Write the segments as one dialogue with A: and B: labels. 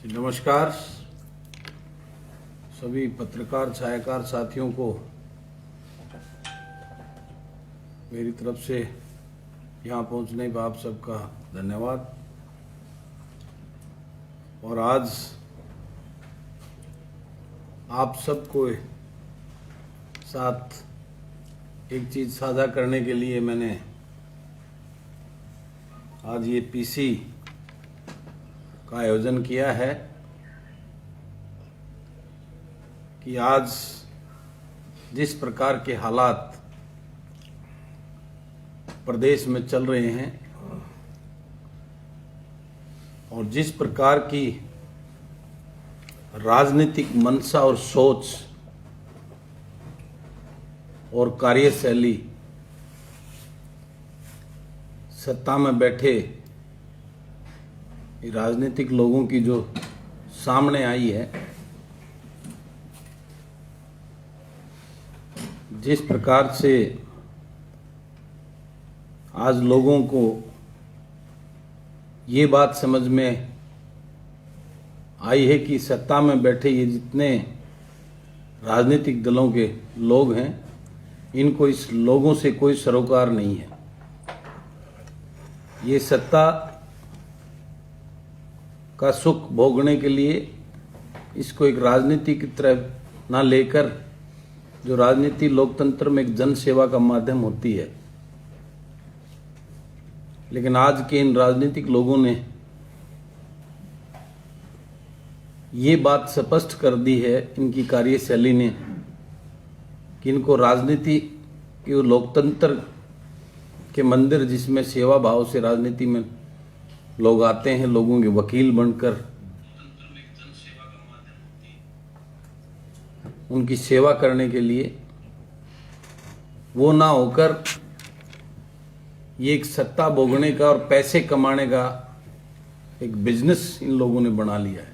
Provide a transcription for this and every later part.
A: नमस्कार सभी पत्रकार छायाकार साथियों को मेरी तरफ से यहाँ पहुँचने पर आप सबका धन्यवाद। और आज आप सबको साथ एक चीज़ साझा करने के लिए मैंने आज ये पीसी का आयोजन किया है कि आज जिस प्रकार के हालात प्रदेश में चल रहे हैं और जिस प्रकार की राजनीतिक मंशा और सोच और कार्यशैली सत्ता में बैठे राजनीतिक लोगों की जो सामने आई है, जिस प्रकार से आज लोगों को ये बात समझ में आई है कि सत्ता में बैठे ये जितने राजनीतिक दलों के लोग हैं, इनको इस लोगों से कोई सरोकार नहीं है। ये सत्ता का सुख भोगने के लिए इसको एक राजनीति की तरह ना लेकर, जो राजनीति लोकतंत्र में एक जन सेवा का माध्यम होती है, लेकिन आज के इन राजनीतिक लोगों ने ये बात स्पष्ट कर दी है, इनकी कार्यशैली ने, कि इनको राजनीति के लोकतंत्र के मंदिर जिसमें सेवा भाव से राजनीति में लोग आते हैं, लोगों के वकील बनकर उनकी सेवा करने के लिए, वो ना होकर ये एक सत्ता भोगने का और पैसे कमाने का एक बिजनेस इन लोगों ने बना लिया है।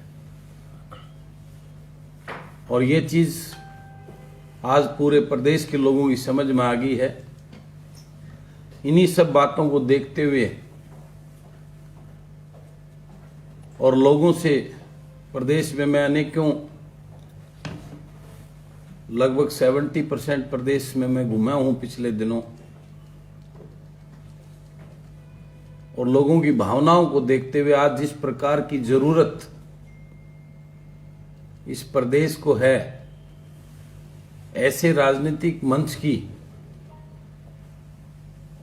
A: और ये चीज आज पूरे प्रदेश के लोगों की समझ में आ गई है। इन्हीं सब बातों को देखते हुए और लोगों से प्रदेश में मैं अनेकों लगभग 70% प्रदेश में मैं घूमा हूं पिछले दिनों, और लोगों की भावनाओं को देखते हुए आज जिस प्रकार की जरूरत इस प्रदेश को है, ऐसे राजनीतिक मंच की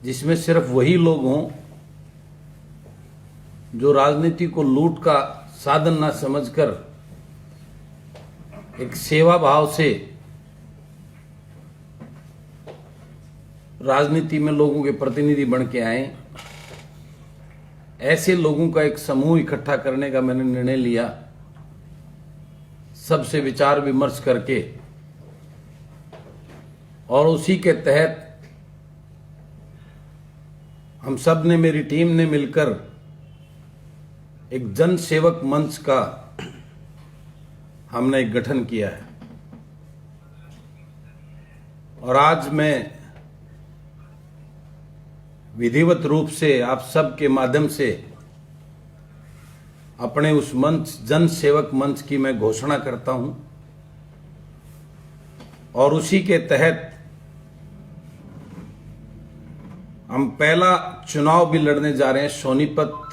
A: जिसमें सिर्फ वही लोग हों जो राजनीति को लूट का साधन ना समझकर एक सेवा भाव से राजनीति में लोगों के प्रतिनिधि बन के आए, ऐसे लोगों का एक समूह इकट्ठा करने का मैंने निर्णय लिया, सबसे विचार विमर्श करके। और उसी के तहत हम सब ने, मेरी टीम ने मिलकर एक जन सेवक मंच का हमने एक गठन किया है। और आज मैं विधिवत रूप से आप सब के माध्यम से अपने उस मंच, जन सेवक मंच की मैं घोषणा करता हूं। और उसी के तहत हम पहला चुनाव भी लड़ने जा रहे हैं सोनीपत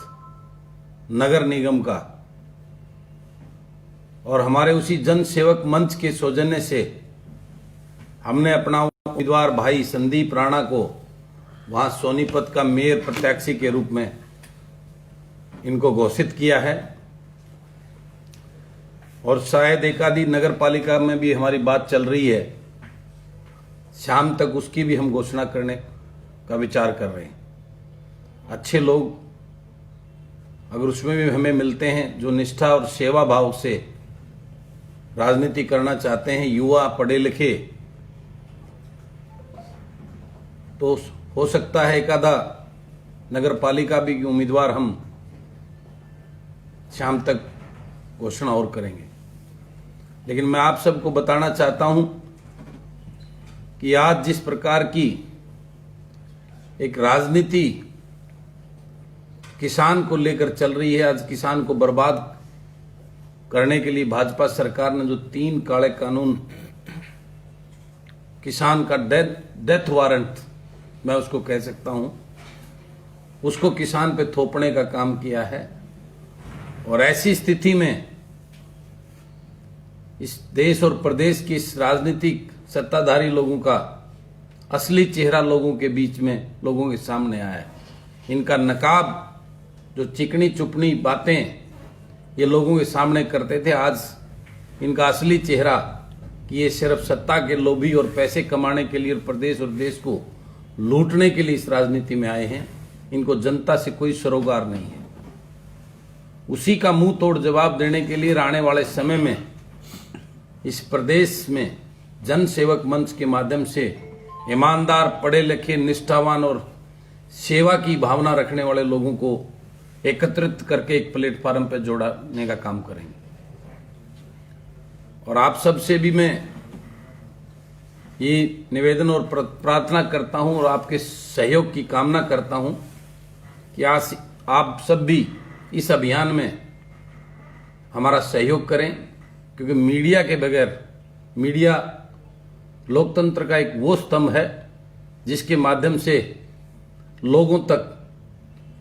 A: नगर निगम का। और हमारे उसी जन सेवक मंच के सौजन्य से हमने अपना उम्मीदवार भाई संदीप राणा को वहां सोनीपत का मेयर प्रत्याशी के रूप में इनको घोषित किया है। और शायद एक आधी नगर पालिका में भी हमारी बात चल रही है, शाम तक उसकी भी हम घोषणा करने का विचार कर रहे हैं। अच्छे लोग अगर उसमें भी हमें मिलते हैं जो निष्ठा और सेवा भाव से राजनीति करना चाहते हैं, युवा पढ़े लिखे, तो हो सकता है एक आधा नगर पालिका भी उम्मीदवार हम शाम तक घोषणा और करेंगे। लेकिन मैं आप सबको बताना चाहता हूं कि आज जिस प्रकार की एक राजनीति किसान को लेकर चल रही है, आज किसान को बर्बाद करने के लिए भाजपा सरकार ने जो 3 काले कानून, किसान का डेथ वारंट मैं उसको कह सकता हूं, उसको किसान पे थोपने का काम किया है। और ऐसी स्थिति में इस देश और प्रदेश की इस राजनीतिक सत्ताधारी लोगों का असली चेहरा लोगों के बीच में, लोगों के सामने आया है। इनका नकाब, जो चिकनी चुपनी बातें ये लोगों के सामने करते थे, आज इनका असली चेहरा कि ये सिर्फ सत्ता के लोभी और पैसे कमाने के लिए और प्रदेश और देश को लूटने के लिए इस राजनीति में आए हैं। इनको जनता से कोई सरोकार नहीं है। उसी का मुंह तोड़ जवाब देने के लिए आने वाले समय में इस प्रदेश में जन सेवक मंच के माध्यम से ईमानदार, पढ़े लिखे, निष्ठावान और सेवा की भावना रखने वाले लोगों को एकत्रित करके एक प्लेटफार्म पर जोड़ने का काम करेंगे। और आप सबसे भी मैं ये निवेदन और प्रार्थना करता हूं और आपके सहयोग की कामना करता हूं कि आज आप सब भी इस अभियान में हमारा सहयोग करें, क्योंकि मीडिया के बगैर, मीडिया लोकतंत्र का एक वो स्तंभ है जिसके माध्यम से लोगों तक,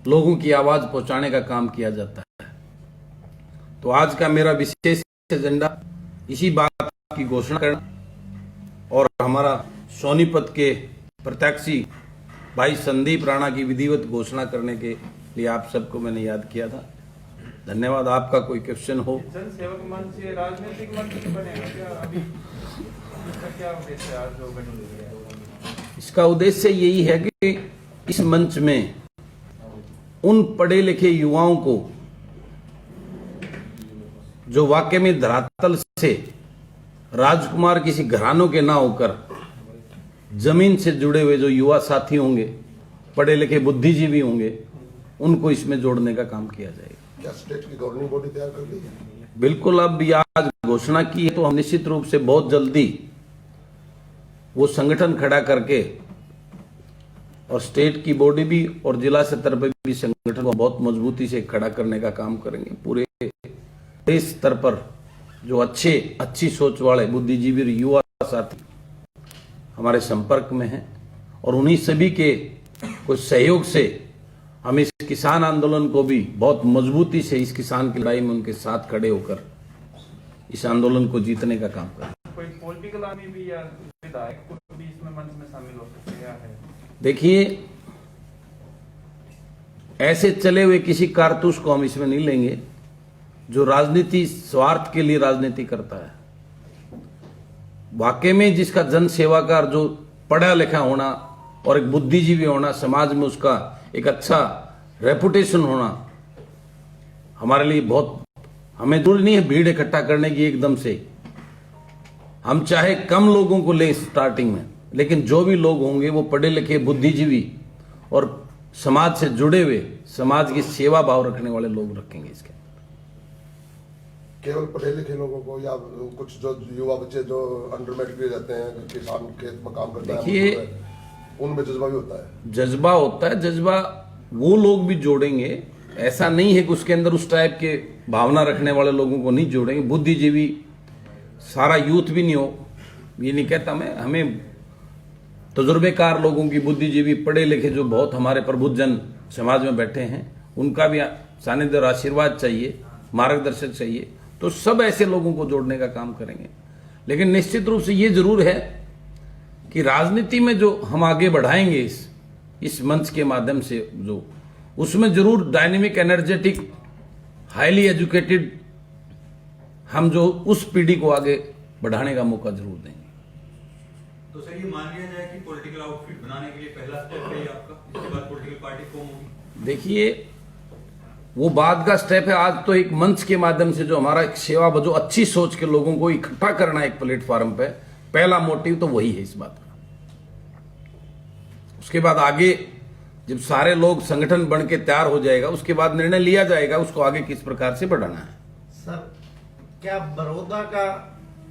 A: लोगों की आवाज पहुंचाने का काम किया जाता है। तो आज का मेरा विशेष एजेंडा इसी बात की घोषणा करना और हमारा सोनीपत के प्रत्याशी भाई संदीप राणा की विधिवत घोषणा करने के लिए आप सबको मैंने याद किया था। धन्यवाद। आपका कोई क्वेश्चन हो?
B: जन सेवक मंच ये राजनीतिक मंच नहीं बनेगा क्या? अभी इसका क्या उद्देश्य है? आज जो बन
A: इसका उद्देश्य यही है कि इस मंच में उन पढ़े लिखे युवाओं को जो वाकई में धरातल से राजकुमार किसी घरानों के ना होकर जमीन से जुड़े हुए जो युवा साथी होंगे, पढ़े लिखे बुद्धिजीवी होंगे, उनको इसमें जोड़ने का काम किया जाएगा।
C: क्या स्टेट की गवर्निंग बॉडी तैयार कर दी है?
A: बिल्कुल। अब आज घोषणा की है तो हम निश्चित रूप से बहुत जल्दी वो संगठन खड़ा करके और स्टेट की बॉडी भी और जिला स्तर पर भी संगठन को बहुत मजबूती से खड़ा करने का काम करेंगे। पूरे देश स्तर पर जो अच्छी सोच वाले बुद्धिजीवी और युवा साथी हमारे संपर्क में हैं और उन्हीं सभी के कुछ सहयोग से हम इस किसान आंदोलन को भी बहुत मजबूती से, इस किसान की लड़ाई में उनके साथ खड़े होकर इस आंदोलन को जीतने का काम करें।
B: कोई पॉलिटिकल आदमी भी या विधायक को भी इसमें मंच में शामिल हो सकते हैं?
A: देखिए, ऐसे चले हुए किसी कारतूस को हम इसमें नहीं लेंगे जो राजनीति स्वार्थ के लिए राजनीति करता है। वाकई में जिसका जन सेवा का, जो पढ़ा लिखा होना और एक बुद्धिजीवी होना, समाज में उसका एक अच्छा रेपुटेशन होना हमारे लिए बहुत, हमें जरूरी नहीं है भीड़ इकट्ठा करने की एकदम से। हम चाहे कम लोगों को ले स्टार्टिंग में, लेकिन जो भी लोग होंगे वो पढ़े लिखे, बुद्धिजीवी और समाज से जुड़े हुए, समाज की सेवा भाव रखने वाले लोग रखेंगे इसके।
C: केवल पढ़े लिखे लोगों को या कुछ जो युवा बच्चे जो अंडर मैट्रिक रहते हैं, किसान खेत में काम करते हैं,
A: देखिए
C: उनमें जज्बा भी होता है।
A: जज्बा होता है, जज्बा वो लोग भी जोड़ेंगे। ऐसा नहीं है कि उसके अंदर उस टाइप के भावना रखने वाले लोगों को नहीं जोड़ेंगे। बुद्धिजीवी सारा यूथ भी नहीं हो, ये नहीं कहता मैं, हमें तजुर्बेकार लोगों की, बुद्धिजीवी पढ़े लिखे जो बहुत हमारे प्रबुद्धजन समाज में बैठे हैं, उनका भी सानिध्य और आशीर्वाद चाहिए, मार्गदर्शक चाहिए। तो सब ऐसे लोगों को जोड़ने का काम करेंगे। लेकिन निश्चित रूप से ये जरूर है कि राजनीति में जो हम आगे बढ़ाएंगे इस मंच के माध्यम से, जो उसमें जरूर डायनेमिक, एनर्जेटिक, हाईली एजुकेटेड हम जो उस पीढ़ी को आगे बढ़ाने का मौका जरूर देंगे।
D: तो सर ये मान लिया जाए कि पॉलिटिकल आउटफिट बनाने के लिए पहला स्टेप है आपका, इसके बाद पॉलिटिकल पार्टी फॉर्म होगी?
A: देखिए, वो बाद का स्टेप है। आज तो एक मंच के माध्यम से जो हमारा एक सेवा, जो अच्छी सोच के लोगों को इकट्ठा करना है एक प्लेटफॉर्म पे, पहला मोटिव तो वही है इस बात का। उसके बाद आगे जब सारे लोग संगठन बन के तैयार हो जाएगा, उसके बाद निर्णय लिया जाएगा उसको आगे किस प्रकार से बढ़ाना है।
E: सर, क्या बड़ौदा का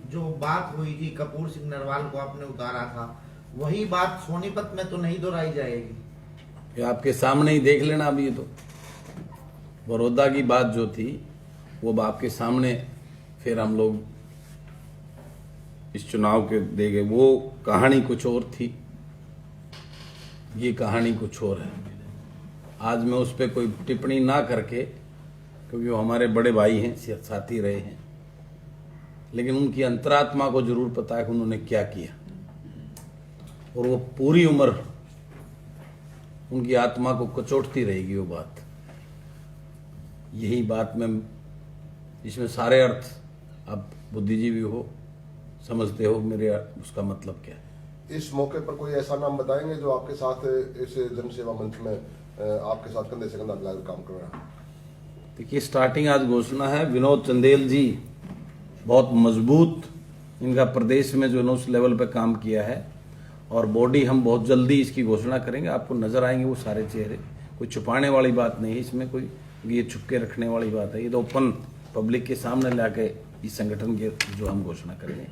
E: जो बात हुई थी, कपूर सिंह नरवाल को आपने उतारा था, वही बात सोनीपत में तो नहीं दोहराई जाएगी?
A: ये आपके सामने ही देख लेना। अभी ये तो बड़ौदा की बात जो थी वो आपके सामने फिर हम लोग इस चुनाव के दे गए। वो कहानी कुछ और थी, ये कहानी कुछ और है। आज मैं उस पर कोई टिप्पणी ना करके, क्योंकि वो हमारे बड़े भाई हैं, साथी रहे हैं, लेकिन उनकी अंतरात्मा को जरूर पता है कि उन्होंने क्या किया, और वो पूरी उम्र उनकी आत्मा को कचोटती रहेगी वो बात। यही बात मैं, इसमें सारे अर्थ आप बुद्धिजीवी हो, समझते हो मेरे उसका मतलब क्या है।
C: इस मौके पर कोई ऐसा नाम बताएंगे जो आपके साथ इस जनसेवा मंच में आपके साथ कंधे से कंधा मिलाकर काम कर रहा है?
A: देखिए, स्टार्टिंग आज घोषणा है, विनोद चंदेल जी बहुत मजबूत, इनका प्रदेश में जो है उस लेवल पे काम किया है, और बॉडी हम बहुत जल्दी इसकी घोषणा करेंगे। आपको नजर आएंगे वो सारे चेहरे, कोई छुपाने वाली बात नहीं है इसमें, कोई ये छुपके रखने वाली बात है। ये तो ओपन पब्लिक के सामने लाके इस संगठन की जो हम घोषणा करेंगे।